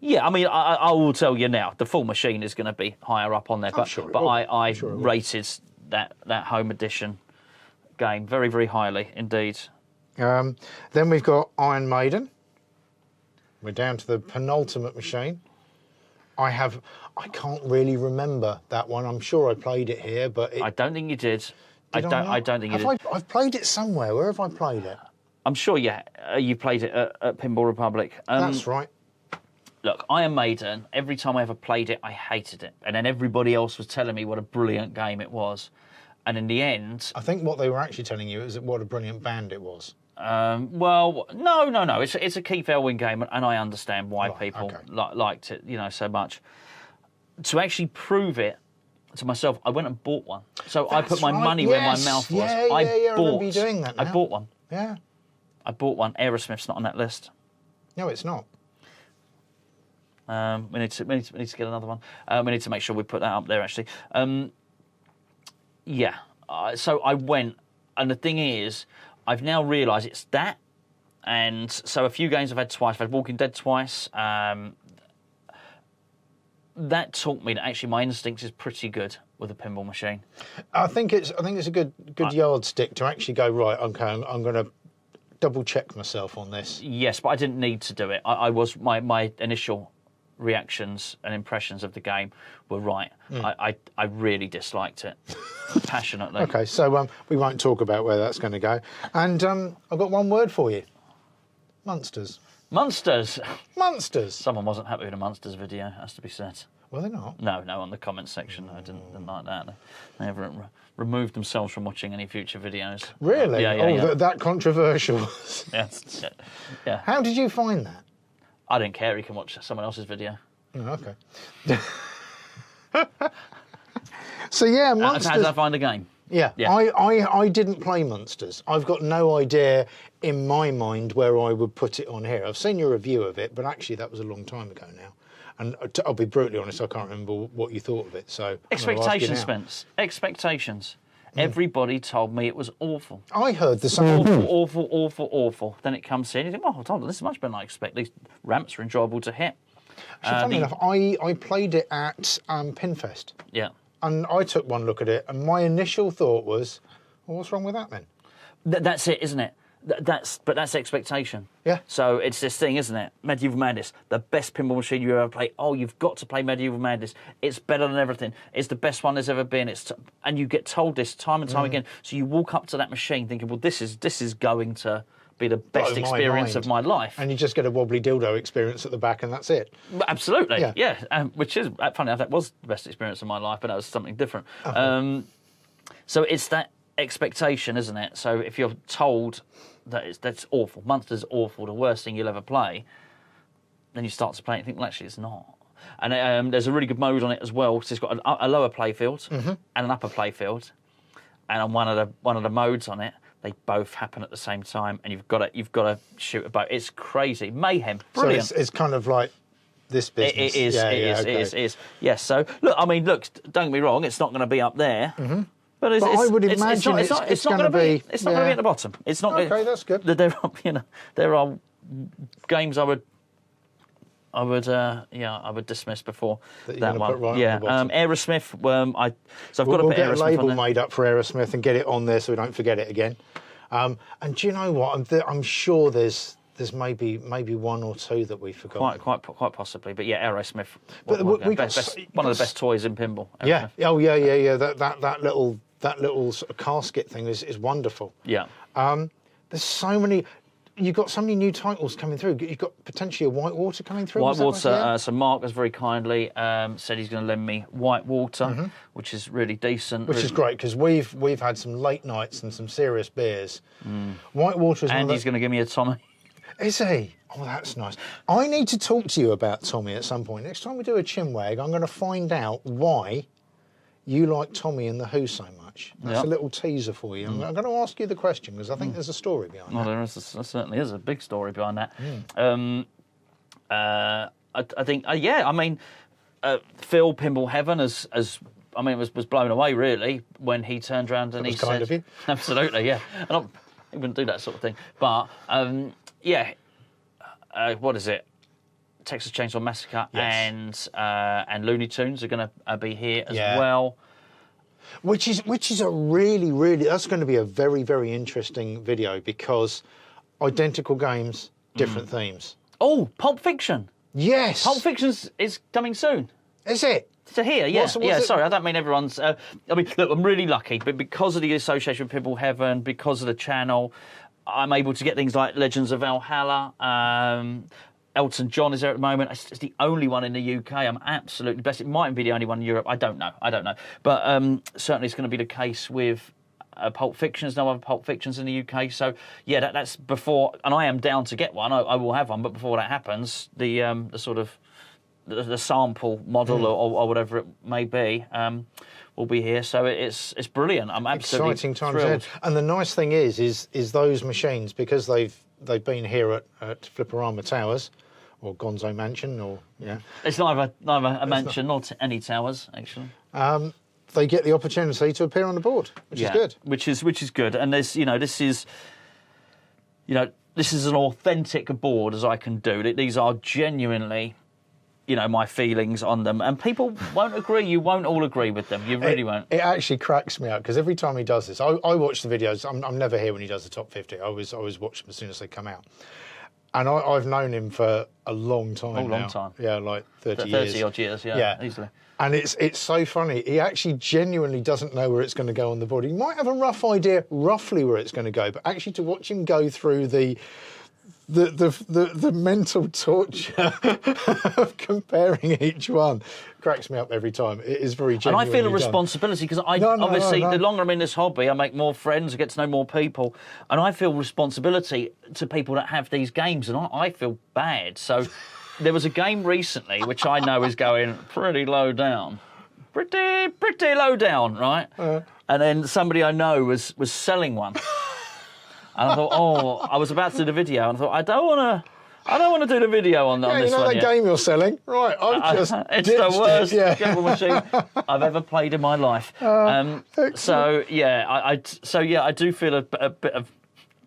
Yeah, I mean, I will tell you now, the full machine is going to be higher up on there, but I rated that Home Edition game very, very highly indeed. Then we've got Iron Maiden. We're down to the penultimate machine. I can't really remember that one. I'm sure I played it here, but I don't think you did. I don't think you did. I've played it somewhere. Where have I played it? I'm sure you played it at Pinball Republic. That's right. Look, Iron Maiden, every time I ever played it, I hated it. And then everybody else was telling me what a brilliant game it was. And in the end... I think what they were actually telling you is what a brilliant band it was. Well, no. It's a Keith Elwyn game, and I understand why people liked it, so much. To actually prove it to myself, I went and bought one. So I put my money where my mouth was. I remember you doing that now. I bought one. Yeah. I bought one. Aerosmith's not on that list. No, it's not. We need to get another one. We need to make sure we put that up there, actually. So I went, and the thing is, I've now realised it's that, and so a few games I've had twice. I've had Walking Dead twice. That taught me that actually my instinct is pretty good with a pinball machine. I think it's a good yardstick to actually go, right, okay, I'm going to double check myself on this. Yes, but I didn't need to do it. My initial reactions and impressions of the game were right. I really disliked it passionately. Okay, so we won't talk about where that's going to go. And I've got one word for you. Monsters. Monsters. Someone wasn't happy with the Monsters video, has to be said. Were they not? No, on the comments section. I didn't like that. They haven't removed themselves from watching any future videos. Really? Yeah. That controversial. Yes. Yeah. How did you find that? I didn't care. He can watch someone else's video. Oh, okay. So yeah, Monsters. How did I find the game? Yeah. I didn't play Monsters. I've got no idea in my mind where I would put it on here. I've seen your review of it, but actually that was a long time ago now. And I'll be brutally honest, I can't remember what you thought of it. So expectations, Spence. Expectations. Everybody told me it was awful. I heard the same. Awful. Then it comes in, you think, well, hold on, this is much better than I expect. These ramps are enjoyable to hit. Funny enough, I played it at Pinfest. Yeah. And I took one look at it, and my initial thought was, well, what's wrong with that then? That's it, isn't it? But that's expectation. Yeah. So it's this thing, isn't it? Medieval Madness, the best pinball machine you ever play. Oh, you've got to play Medieval Madness. It's better than everything. It's the best one there's ever been. And you get told this time and time again. So you walk up to that machine thinking, well, this is going to be the best experience of my life. And you just get a wobbly dildo experience at the back, and that's it. Absolutely. Yeah. Which is funny enough, that was the best experience of my life, but that was something different. So it's that expectation, isn't it? So if you're told that that's awful, Monsters awful, the worst thing you'll ever play, then you start to play it and think, well, actually, it's not. And there's a really good mode on it as well. So it's got a lower playfield and an upper playfield. And on one of the modes on it, they both happen at the same time, and you've got to shoot a boat. It's crazy, mayhem, brilliant. So it's kind of like this business. It is. It is. Yes. So look, don't get me wrong. It's not going to be up there. Mm-hmm. But I would imagine it's not going to be. It's not going to be at the bottom. It's not. Okay, that's good. There are games I would dismiss before that one. Put right on the bottom. Aerosmith. So I've got to We'll put get Aerosmith a label on there. made up for Aerosmith and get it on there so we don't forget it again. And do you know what? I'm sure there's maybe one or two that we forgot. Quite possibly, but yeah, Aerosmith. But one of the best toys in pinball. Yeah. Oh yeah. That little sort of casket thing is wonderful. Yeah. There's so many. You've got so many new titles coming through. You've got potentially a Whitewater coming through. Whitewater. So Mark has very kindly said he's going to lend me Whitewater, which is really decent. Which is great because we've had some late nights and some serious beers. Whitewater is. And he's going to give me a Tommy. Is he? Oh, that's nice. I need to talk to you about Tommy at some point. Next time we do a chinwag, I'm going to find out why you like Tommy and the Who so much. That's a little teaser for you. I'm going to ask you the question because I think there's a story behind that. There certainly is a big story behind that. I think, Phil Pinball Heaven was blown away really when he turned around and he said, kind of you. Absolutely, yeah. And he wouldn't do that sort of thing, but what is it? Texas Chainsaw Massacre and Looney Tunes are going to be here as well. Which is a really that's going to be a very, very interesting video because identical games, different themes. Oh, Pulp Fiction. Yes. Pulp Fiction is coming soon. Is it? To here, yeah. Sorry, I don't mean everyone's... look, I'm really lucky, but because of the association with Pinball Heaven, because of the channel, I'm able to get things like Legends of Valhalla. Elton John is there at the moment. It's the only one in the UK. I'm absolutely blessed. It might be the only one in Europe. I don't know. But certainly it's going to be the case with Pulp Fiction. There's no other Pulp Fictions in the UK. So, yeah, that's before... And I am down to get one. I will have one. But before that happens, the sort of... The sample model or whatever it may be will be here, so it's brilliant. I'm absolutely exciting times thrilled. ahead. And the nice thing is those machines, because they've been here at Flipperama Towers or Gonzo Mansion It's neither a mansion nor any towers actually. They get the opportunity to appear on the board, which is good. Which is good, and this is an authentic board as I can do. These are genuinely. My feelings on them. And people won't agree. You won't all agree with them. You really won't. It actually cracks me up because every time he does this, I watch the videos. I'm never here when he does the top 50. I always watch them as soon as they come out. And I've known him for a long time now. Long time. Yeah, like 30 years. 30 odd years, yeah, easily. And it's so funny. He actually genuinely doesn't know where it's going to go on the board. He might have a rough idea roughly where it's going to go, but actually to watch him go through the mental torture of comparing each one cracks me up every time. It is very genuine. And I feel a responsibility because the longer I'm in this hobby, I make more friends, I get to know more people, and I feel responsibility to people that have these games, and I feel bad. So there was a game recently which I know is going pretty low down. Pretty low down, right? And then somebody I know was selling one. And I thought, I was about to do the video, and I thought, I don't want to do the video on this one. That game you're selling, right? It's the worst pinball machine I've ever played in my life. I do feel a bit of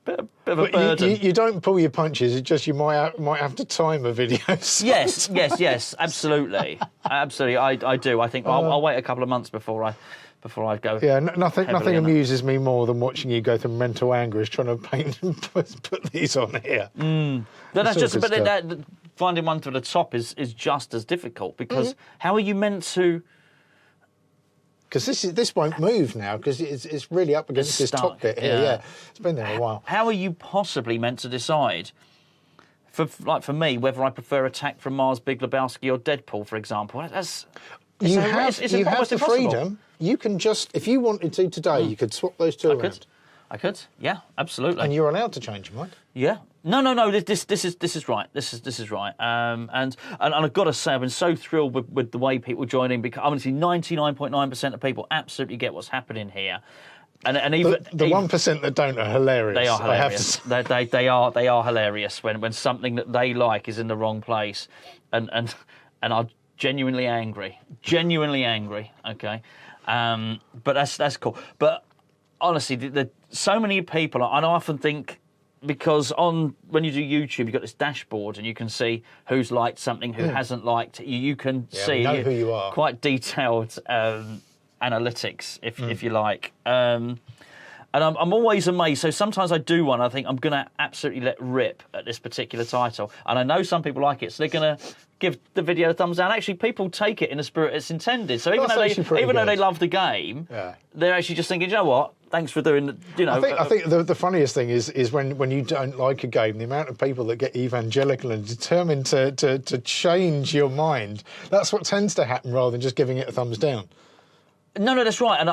a burden. You don't pull your punches. It's just you might have to time a video. Yes, absolutely. I do. I think I'll wait a couple of months before I go. Yeah, nothing amuses me more than watching you go through mental anguish trying to paint and put these on here. Finding one to the top is just as difficult because how are you meant to? Because this won't move now because it's really up against this top bit here. Yeah, it's been there a while. How are you possibly meant to decide? For me, whether I prefer Attack from Mars, Big Lebowski, or Deadpool, for example, you have the freedom. You can just, if you wanted to today, you could swap those two around. I could. Yeah, absolutely. And you're allowed to change your mind. Yeah. No. This is right. This is right. And I've got to say, I've been so thrilled with the way people join in because honestly, 99.9% of people absolutely get what's happening here. And even the 1% that don't are hilarious. They are hilarious. I have to say. They are hilarious when something that they like is in the wrong place, and are genuinely angry. Okay, but that's cool. But honestly, so many people, and I often think, because when you do YouTube, you've got this dashboard and you can see who's liked something, who hasn't liked. You can see we know who you are. Quite detailed analytics, if you like. And I'm always amazed. So sometimes I do one, I think I'm going to absolutely let rip at this particular title. And I know some people like it, so they're going to give the video a thumbs down. Actually, people take it in the spirit it's intended. So even though they love the game, they're actually just thinking, you know what? Thanks for doing, I think the funniest thing is when you don't like a game, the amount of people that get evangelical and determined to change your mind. That's what tends to happen rather than just giving it a thumbs down. No, that's right, and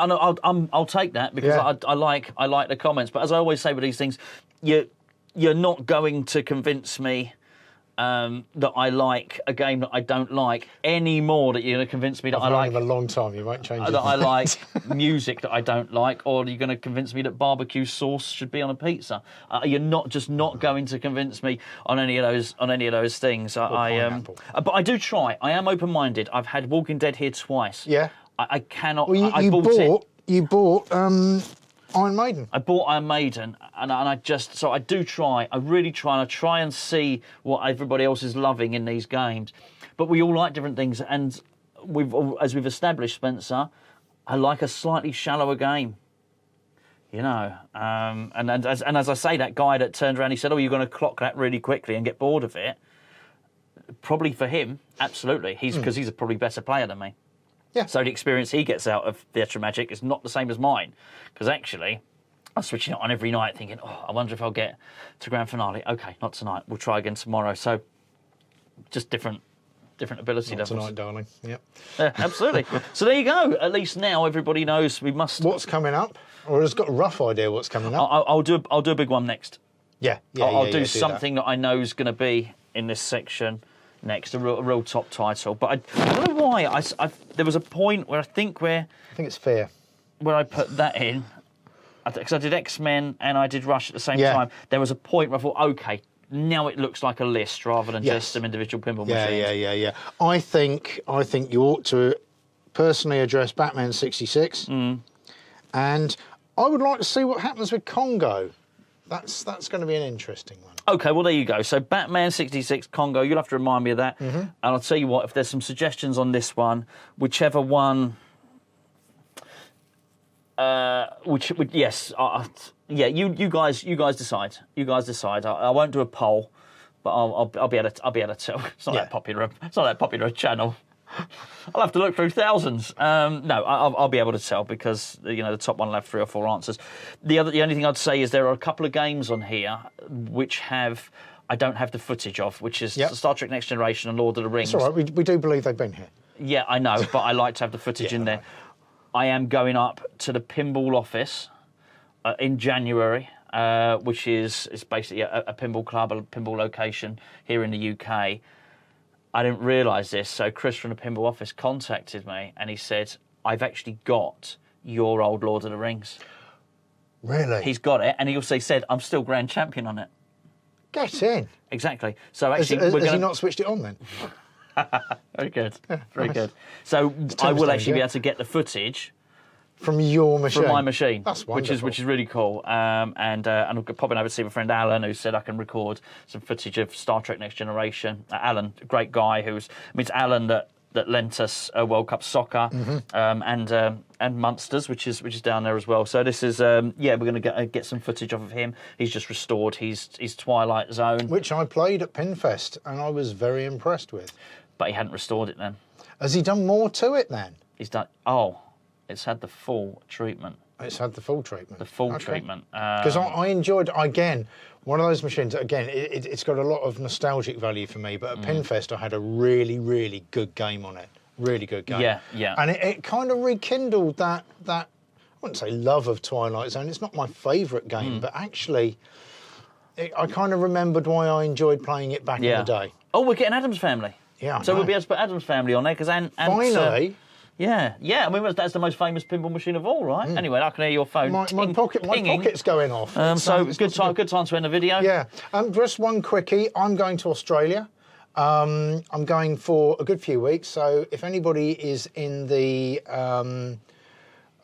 I'll take that because I like the comments. But as I always say with these things, you're not going to convince me that I like a game that I don't like any more that you're going to convince me that I've I like a long time. You won't change it. That I like music that I don't like, or you're going to convince me that barbecue sauce should be on a pizza. You're not going to convince me on any of those things. But I do try. I am open-minded. I've had Walking Dead here twice. Yeah. I cannot. Well, you bought Iron Maiden. I bought Iron Maiden, and I do try. I really try, and I try and see what everybody else is loving in these games. But we all like different things, and as we've established, Spencer, I like a slightly shallower game. And as I say, that guy that turned around, he said, "Oh, you're going to clock that really quickly and get bored of it." Probably for him, absolutely. Because he's a probably better player than me. Yeah. So the experience he gets out of Theatre Magic is not the same as mine. Because actually, I'm switching it on every night thinking, I wonder if I'll get to grand finale. Okay, not tonight. We'll try again tomorrow. So just different ability levels. Tonight, darling. Yep. Yeah, absolutely. So there you go. At least now everybody knows we must... What's coming up? Or has got a rough idea what's coming up? I'll do a big one next. I'll do something that I know is going to be in this section next, a real top title. But I don't know why. There was a point where I think it's fair. Where I put that in, because I did X-Men and I did Rush at the same time. There was a point where I thought, okay, now it looks like a list rather than just some individual pinball machines. Yeah. I think you ought to personally address Batman 66, and I would like to see what happens with Congo. That's going to be an interesting one. Okay, well, there you go. So Batman 66, Congo, you'll have to remind me of that. Mm-hmm. And I'll tell you what, if there's some suggestions on this one, whichever one... you guys decide. You guys decide. I won't do a poll, but I'll be able to tell. It's not that popular. It's not that popular a channel. I'll have to look through thousands. No, I'll be able to tell because the top one will have 3 or 4 answers. The only thing I'd say is there are a couple of games on here which I don't have the footage of, which is Star Trek Next Generation and Lord of the Rings. It's all right. We do believe they've been here. Yeah, I know, but I like to have the footage in there. Right. I am going up to the Pinball office in January, which is basically a pinball club, a pinball location here in the UK. I didn't realise this, so Chris from the Pinball office contacted me and he said, I've actually got your old Lord of the Rings. Really? He's got it, and he also said, I'm still grand champion on it. Get in. Exactly. So actually, has he not switched it on then? Very good. Very good. So I will actually be able to get the footage from your machine. From my machine. That's wonderful. Which is really cool. And I'm popping over to see my friend Alan, who said I can record some footage of Star Trek Next Generation. Alan, a great guy it's Alan that lent us World Cup Soccer and Munsters, which is down there as well. So this is we're going to get some footage of him. He's just restored his Twilight Zone, which I played at Pinfest and I was very impressed with. But he hadn't restored it then. Has he done more to it then? He's done. Oh. It's had the full treatment. It's had the full treatment. The full treatment. Because I enjoyed, again, one of those machines, again, it's got a lot of nostalgic value for me, but at Pinfest I had a really, really good game on it. Really good game. Yeah. And it kind of rekindled that, I wouldn't say love of Twilight Zone, it's not my favourite game, but actually, I kind of remembered why I enjoyed playing it back in the day. Oh, we're getting Addams Family. Yeah, so we'll be able to put Addams Family on there, because finally... Yeah. I mean, that's the most famous pinball machine of all, right? Anyway, I can hear your phone. My pocket's going off. So good time to end the video. Yeah. Just one quickie. I'm going to Australia. I'm going for a good few weeks. So if anybody is in the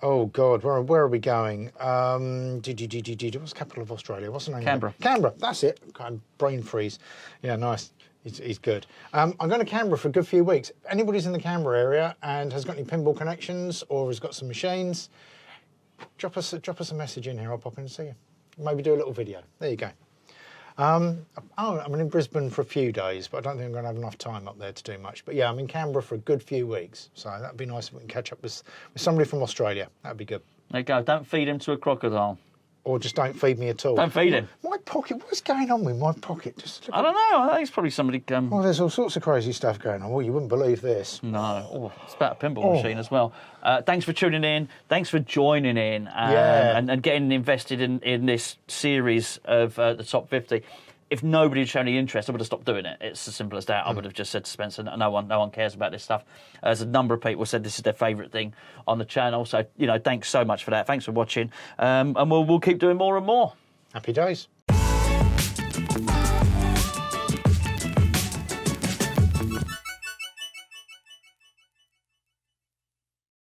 oh God, where are we going? What's the capital of Australia? What's the name? Canberra. Canberra. That's it. Kind of brain freeze. Yeah, nice. He's good. I'm going to Canberra for a good few weeks. If anybody's in the Canberra area and has got any pinball connections or has got some machines, drop us a message in here. I'll pop in and see you. Maybe do a little video. There you go. I'm in Brisbane for a few days, but I don't think I'm going to have enough time up there to do much. But yeah, I'm in Canberra for a good few weeks. So that'd be nice if we can catch up with somebody from Australia. That'd be good. There you go. Don't feed him to a crocodile. Or just don't feed me at all. Don't feed him. My pocket, what's going on with my pocket? I don't know. I think it's probably somebody... Oh, there's all sorts of crazy stuff going on. Well, you wouldn't believe this. No. Oh, it's about a pinball machine as well. Thanks for tuning in. Thanks for joining in and getting invested in this series of the top 50. If nobody had shown any interest, I would have stopped doing it. It's as simple as that. I would have just said to Spencer, no one cares about this stuff. As a number of people said, this is their favourite thing on the channel. So, thanks so much for that. Thanks for watching. And we'll keep doing more and more. Happy days.